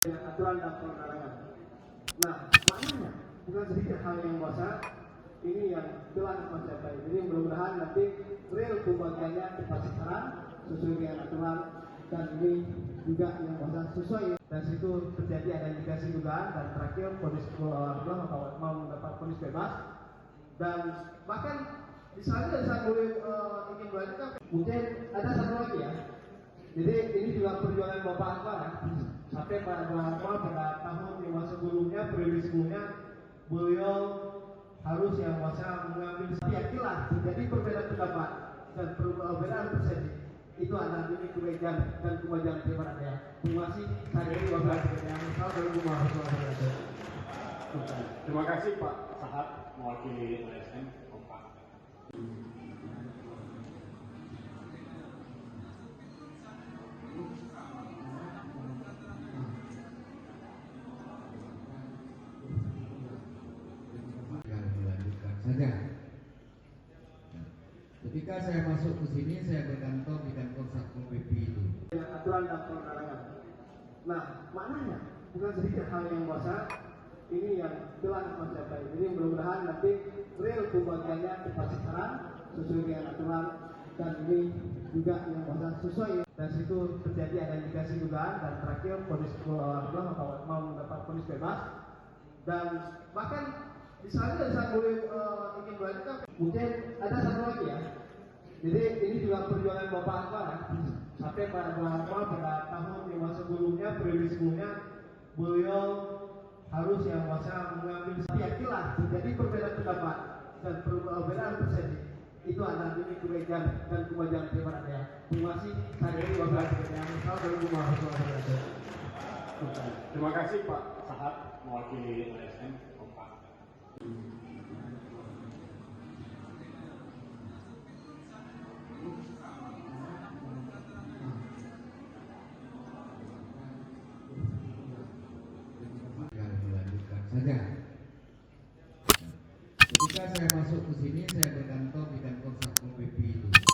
aturan dan perundangan. Nah, maknanya bukan sedikit hal yang besar ini yang telah kita capai. Jadi mudah-mudahan nanti real pembagiannya tepat sasaran sesuai dengan aturan, dan ini juga yang besar sesuai. Dan situ terjadi ada indikasi dugaan, dan terakhir ponis mau mendapat ponis bebas. Dan bahkan di sana saya boleh ingin melanjutkan, mungkin ada satu lagi ya. Jadi ini juga perjuangan Bapak Akbar ya. Sampai pada tahun yang sebelumnya, periode sebelumnya, beliau harus yang masa mengambil keyakinan terjadi perbedaan pendapat dan perbedaan persepsi. Itu adalah demi kebaikan dan kemajuan pribadi ya. Terima kasih. Saya ini Bapak Terima kasih Pak Sahat mewakili LSM Kompak. Saja. Ketika saya masuk ke sini, saya berkantor di kantor Satpol PP itu. Aturan dan perundangan. Nah, maknanya bukan sedikit hal yang besar ini yang telah kita capai. Jadi mudah-mudahan nanti real pembagiannya tepat sasaran sesuai dengan aturan, dan ini juga yang besar sesuai. Dan situ terjadi ada indikasi dugaan, dan terakhir ponis mau mendapat ponis bebas. Dan bahkan di sana saya boleh ingin melanjutkan, mungkin ada satu lagi ya. Jadi ini juga perjuangan Bapak Akbar ya. Sampai pada tahun yang sebelumnya, periode sebelumnya, beliau harus yang masa mengambil keyakinan terjadi perbedaan pendapat dan perbedaan persepsi. Itu adalah demi kebaikan dan kemajuan pribadi ya. Terima kasih. Saya ini Bapak Terima kasih Pak Sahat mewakili LSM Kompak. Saja. Ketika saya masuk ke sini, saya berkantor